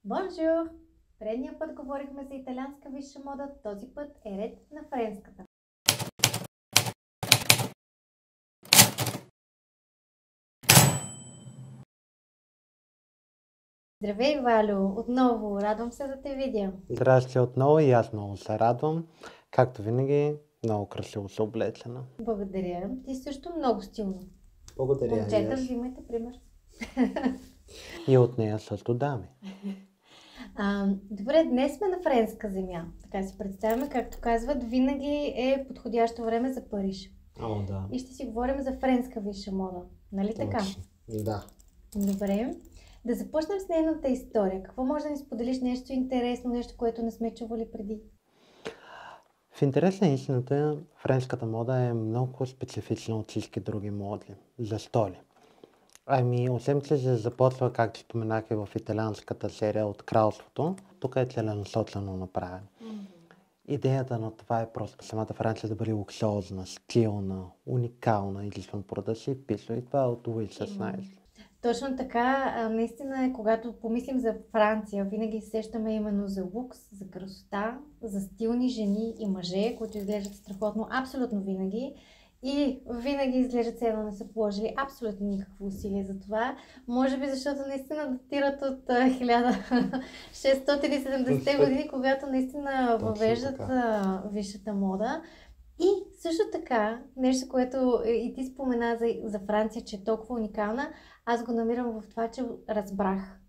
Бонжур! Предния път говорихме за италианска висша мода, този път е ред на френската. Здравей, Валю! Отново, радвам се да те видя. Здрасти отново и аз много се радвам. Както винаги, много красиво се облечена. Благодаря. Ти също много стилно. Благодаря. Момчета, взимайте пример. И от нея също дами. Добре, днес сме на френска земя. Така си представяме, както казват, винаги е подходящо време за Париж. О, да. И ще си говорим за френска висша мода. Нали така? Да. Добре. Да започнем с нейната история. Какво може да ни споделиш нещо интересно, нещо, което не сме чували преди? В интерес на истината, френската мода е много специфична от всички други моди. Защо ли? Освен че се започва, както споменах и в италианската серия от Кралството, тук е целенасочено направено. Идеята на това е просто самата Франция да бъде луксозна, стилна, уникална, излишно да си пише. И това е от Луи 16. Точно така, наистина е, когато помислим за Франция, винаги се сещаме именно за лукс, за красота, за стилни жени и мъже, които изглеждат страхотно абсолютно винаги. И винаги изглеждат се едно не са положили абсолютно никакво усилие за това. Може би защото наистина датират от 1670 години, когато наистина въвеждат висшата мода. И също така, нещо, което и ти спомена за Франция, че е толкова уникална, аз го намирам в това, че разбрах.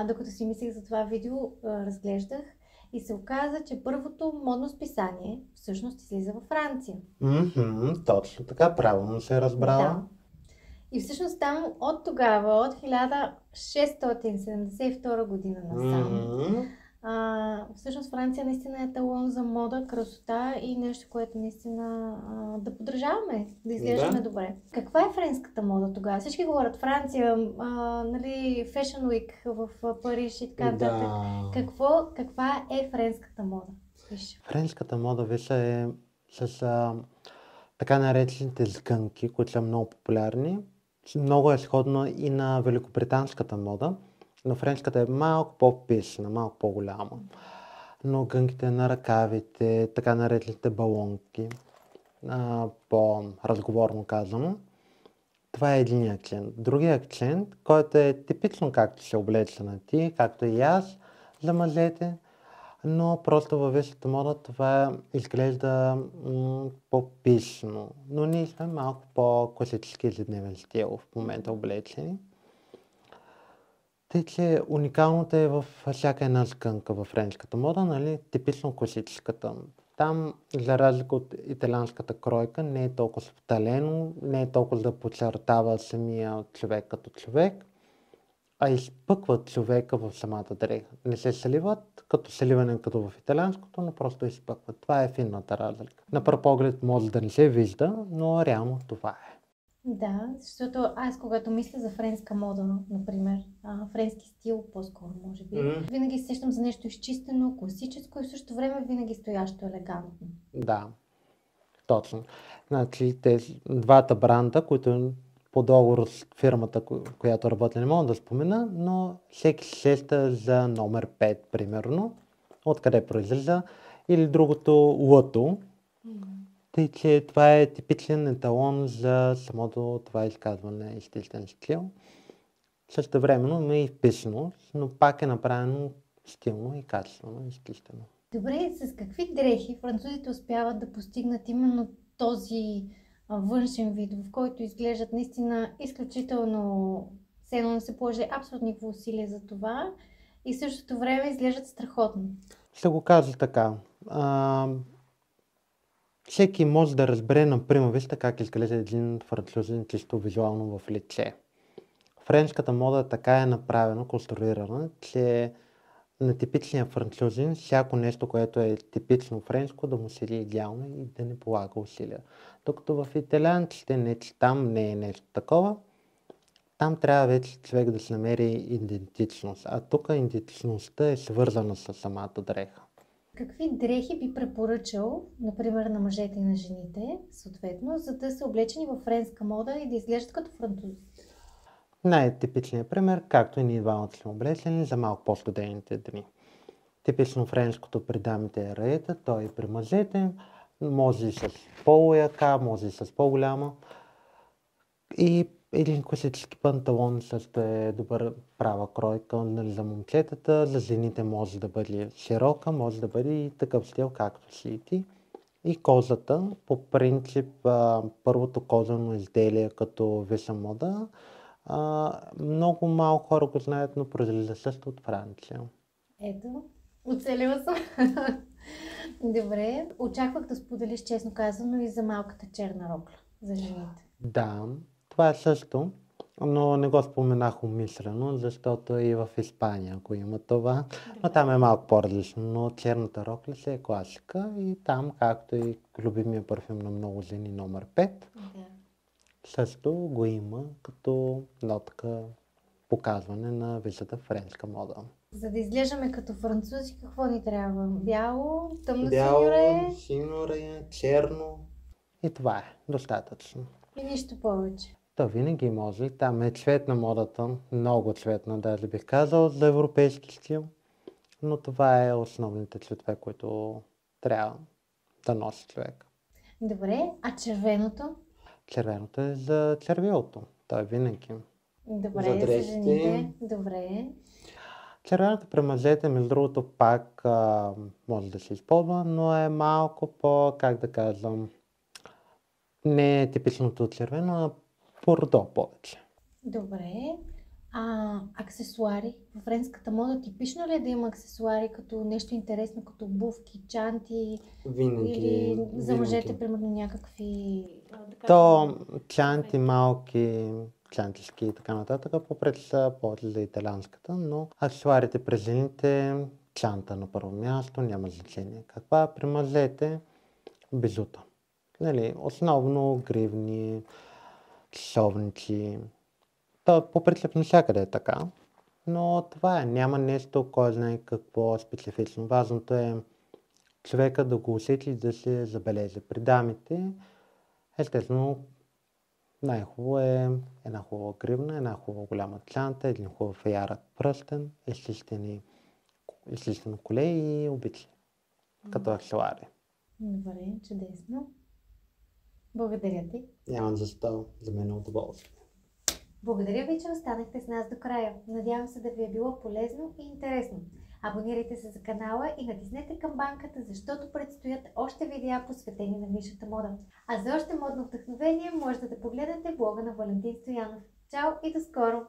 Докато си мислех за това видео, разглеждах и се оказа, че първото модно списание всъщност излиза във Франция. Точно така, правилно се е разбрала. Да. И всъщност там от тогава, от 1672 година насам, всъщност Франция наистина е талон за мода, красота и нещо, което наистина да поддържаваме, да изглеждаме добре. Каква е френската мода тогава? Всички говорят Франция, нали, Fashion Week в Париж и така нататък. Каква е френската мода? Френската мода виша е с така наречените сгънки, които са много популярни. Много е сходно и на великобританската мода, но френската е малко по-пишна, малко по-голяма. Но гънките на ръкавите, така наречените балонки, по-разговорно казано, това е един акцент. Другия акцент, който е типично както се облече на ти, както и аз за мъжете, но просто във висшата мода това изглежда по-пишно. Но ние сме малко по-класически ежедневен стил в момента облечени. Тъй, че уникалното е във всяка една сгънка във френската мода, нали, типично класическата. Там, за разлика от италианската кройка, не е толкова споталено, не е толкова да подчертава самия човек като човек, а изпъкват човека в самата дреха. Не се сливат като сливане като в италианското, но просто изпъкват. Това е финната разлика. На пръв поглед може да не се вижда, но реално това е. Да, защото аз когато мисля за френска мода, например, френски стил по-скоро може би, винаги се сещам за нещо изчистено, класическо и в същото време винаги стоящо елегантно. Да, точно. Значи тези двата бранда, които по договор с фирмата, която работи, не мога да спомена, но всеки се сеща за номер 5, примерно, откъде произлиза, или другото лъто. Тъй, че това е типичен еталон за самото това изказване изтичен стил. Също времено има и вписаност, но пак е направено стилно и качествено, изтичено. Добре, с какви дрехи французите успяват да постигнат именно този външен вид, в който изглеждат наистина изключително, все едно не се положи абсолютно никакво усилие за това и в същото време изглеждат страхотно? Ще го кажа така. Всеки може да разбере, например, вижте как изглежда един французин чисто визуално в лице. Френската мода така е направена, конструирана, че на типичния французин всяко нещо, което е типично френско, да му седи идеално и да не полага усилия. Докато в италианците не, че там не е нещо такова, там трябва вече човек да се намери идентичност, а тук идентичността е свързана с самата дреха. Какви дрехи би препоръчал, например, на мъжете и на жените, съответно, за да са облечени във френска мода и да изглеждат като французи? Най-типичният пример, както и ние двамата сме облечени за малко по-студените дни. Типично френското при дамите е раета, той и при мъжете, може и с по-яка, може и с по-голяма. И един класически панталон също е добър права кройка, нали, за момчетата, за жените може да бъде широка, може да бъде и такъв стил, както си и ти. И кожата, по принцип, първото кожено изделие като висша мода, много малко хора го знаят, но произлиза също от Франция. Ето, оцелила съм. Добре, очаквах да споделиш, честно казано, и за малката черна рокля за жените. Да, това е също, но не го споменах умишлено, защото и в Испания го има това, но там е малко по-различно, но черната рокля си е класика и там, както и любимия парфюм на много жени номер 5, Да. също го има като нотка показване на висшата френска мода. За да изглеждаме като французи, какво ни трябва? Бяло, тъмно Бяло, синьоре синьоре, черно. И това е достатъчно. и нищо повече. То винаги може. Там е цвет на модата, много цветна, даже бих казал, за европейски стил. Но това е основните цветове, които трябва да носи човек. Добре, а червеното? Червеното е за червилото. Той е винаги. Добре, За за дрехите. жените. Добре. Червеното при мъжете, между другото, пак може да се използва, но е малко по, как да казвам, не е типичното червено, а бордо повече. Добре. Аксесуари? В френската мода типично ли е да има аксесуари като нещо интересно, като обувки, чанти или за мъжете, примерно, някакви... То чанти, малки, чантички и така нататък, по-пред са повече за италианската, но аксесуарите при жените, чанта на първо място, няма значение. Каква при мъжете? Бизута. Нали, основно гривни, часовници. То по принцип навсякъде е така, но това е. Няма нещо, кой знае какво специфично. Важното е човека да го усети и да се забележи. При дамите, естествено, най-хубаво е една хубава гривна, една хубава голяма чанта, един хубав ярък пръстен, изчистено коле и обици, като аксесуари. Добре, чудесно. Благодаря ти. Нямам защо, за мен е удоволствие. Благодаря ви, че останахте с нас до края. Надявам се да ви е било полезно и интересно. Абонирайте се за канала и натиснете камбанката, защото предстоят още видеа посветени на висшата мода. А за още модно вдъхновение можете да погледнете блога на Валентин Стоянов. Чао и до скоро!